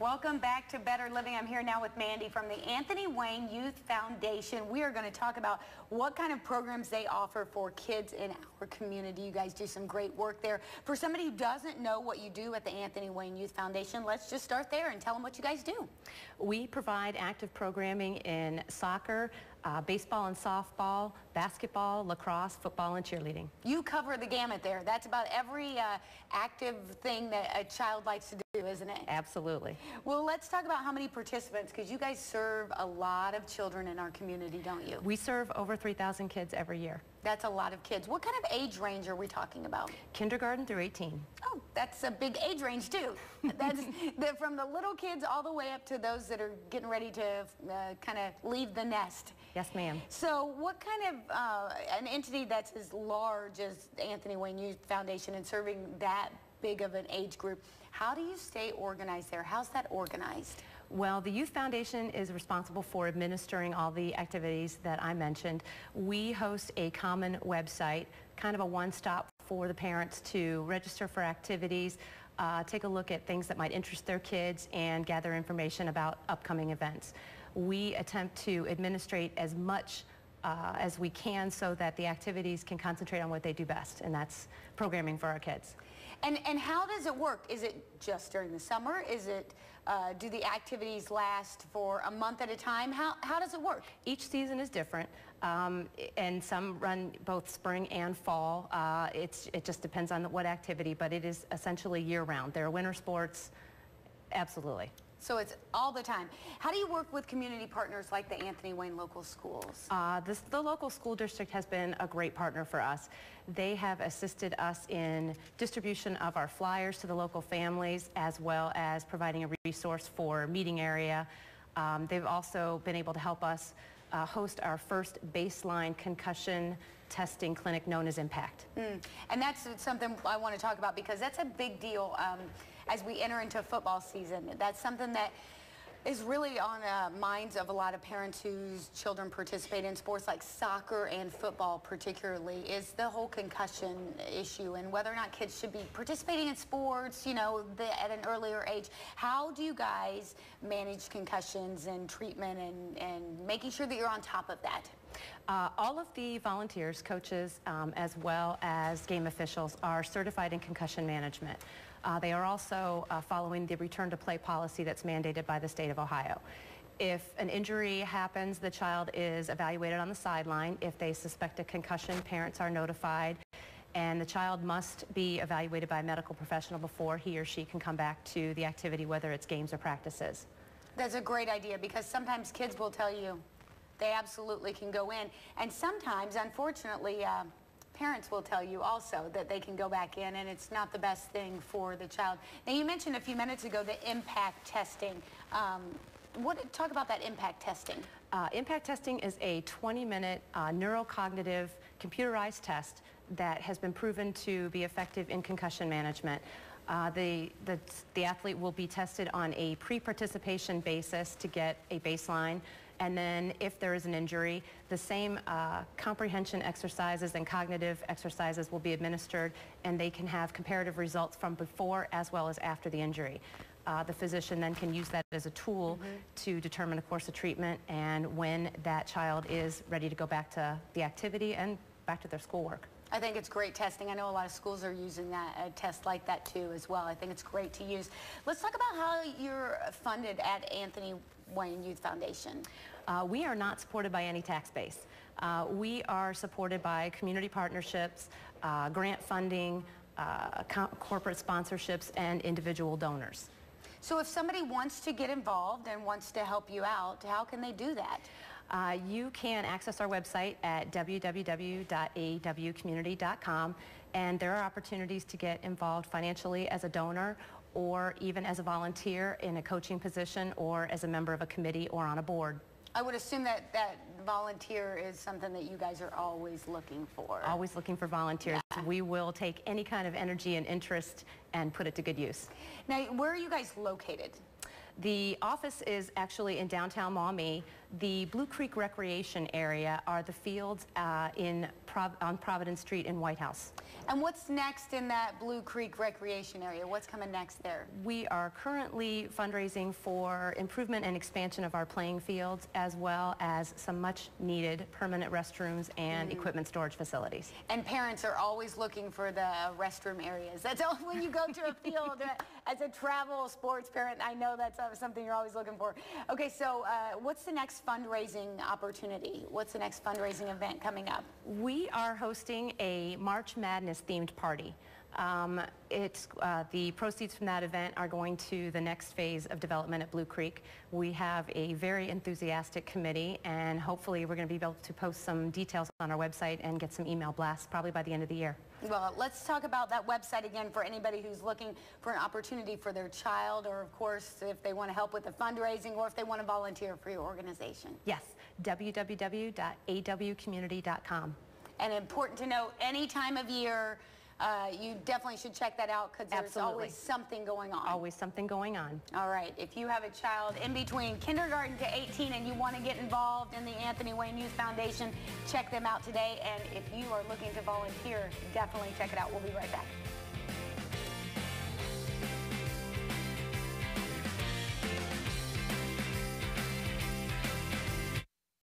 Welcome back to Better Living. I'm here now with Mandy from the Anthony Wayne Youth Foundation. We are going to talk about what kind of programs they offer for kids in our community. You guys do some great work there. For somebody who doesn't know what you do at the Anthony Wayne Youth Foundation, let's just start there and tell them what you guys do. We provide active programming in soccer, baseball and softball, basketball, lacrosse, football, and cheerleading. You cover the gamut there. That's about every active thing that a child likes to do, isn't it? Absolutely. Well, let's talk about how many participants, because you guys serve a lot of children in our community, don't you? We serve over 3,000 kids every year. That's a lot of kids. What kind of age range are we talking about? Kindergarten through 18. Oh, that's a big age range too. That's from the little kids all the way up to those that are getting ready to kind of leave the nest. Yes, ma'am. So what kind of an entity that's as large as Anthony Wayne Youth Foundation and serving that big of an age group, how do you stay organized there? How's that organized? Well, the Youth Foundation is responsible for administering all the activities that I mentioned. We host a common website, kind of a one-stop for the parents to register for activities, take a look at things that might interest their kids, and gather information about upcoming events. We attempt to administrate as much as we can so that the activities can concentrate on what they do best, and that's programming for our kids. And how does it work? Is it just during the summer? Is it, do the activities last for a month at a time? How does it work? Each season is different, and some run both spring and fall. It just depends on what activity, but it is essentially year-round. There are winter sports, absolutely. So it's all the time. How do you work with community partners like the Anthony Wayne local schools? The local school district has been a great partner for us. They have assisted us in distribution of our flyers to the local families, as well as providing a resource for meeting area. They've also been able to help us host our first baseline concussion testing clinic known as Impact. And that's something I want to talk about because that's a big deal as we enter into football season. That's something that is really on minds of a lot of parents whose children participate in sports like soccer and football particularly, is the whole concussion issue and whether or not kids should be participating in sports, you know, at an earlier age. How do you guys manage concussions and treatment and making sure that you're on top of that? All of the volunteers, coaches, as well as game officials are certified in concussion management. They are also following the return to play policy that's mandated by the state of Ohio. If an injury happens, the child is evaluated on the sideline. If they suspect a concussion, parents are notified, and the child must be evaluated by a medical professional before he or she can come back to the activity, whether it's games or practices. That's a great idea because sometimes kids will tell you they absolutely can go in, and sometimes, unfortunately, parents will tell you also that they can go back in, and it's not the best thing for the child. Now, you mentioned a few minutes ago the impact testing. Talk about that impact testing. Impact testing is a 20-minute neurocognitive computerized test that has been proven to be effective in concussion management. The athlete will be tested on a pre-participation basis to get a baseline, and then if there is an injury, the same comprehension exercises and cognitive exercises will be administered, and they can have comparative results from before as well as after the injury. The physician then can use that as a tool to determine a course of treatment and when that child is ready to go back to the activity and back to their schoolwork. I think it's great testing. I know a lot of schools are using that, a test like that too as well. I think it's great to use. Let's talk about how you're funded at Anthony Wayne Youth Foundation. We are not supported by any tax base. We are supported by community partnerships, grant funding, corporate sponsorships, and individual donors. So if somebody wants to get involved and wants to help you out, how can they do that? You can access our website at www.awcommunity.com, and there are opportunities to get involved financially as a donor or even as a volunteer in a coaching position or as a member of a committee or on a board. I would assume that volunteer is something that you guys are always looking for. Always looking for volunteers. Yeah. We will take any kind of energy and interest and put it to good use. Now, where are you guys located? The office is actually in downtown Maumee. The Blue Creek Recreation area are the fields in on Providence Street in White House. And what's next in that Blue Creek recreation area? What's coming next there? We are currently fundraising for improvement and expansion of our playing fields, as well as some much needed permanent restrooms and equipment storage facilities. And parents are always looking for the restroom areas. That's all, when you go to a field as a travel sports parent, I know that's something you're always looking for. Okay, so what's the next fundraising opportunity? What's the next fundraising event coming up? We are hosting a March Madness themed party. The proceeds from that event are going to the next phase of development at Blue Creek. We have a very enthusiastic committee, and hopefully we're going to be able to post some details on our website and get some email blasts probably by the end of the year. Well, let's talk about that website again for anybody who's looking for an opportunity for their child, or of course if they want to help with the fundraising, or if they want to volunteer for your organization. Yes, www.awcommunity.com. And important to note, any time of year, you definitely should check that out, because there's always something going on. Always something going on. All right. If you have a child in between kindergarten to 18 and you want to get involved in the Anthony Wayne Youth Foundation, check them out today. And if you are looking to volunteer, definitely check it out. We'll be right back.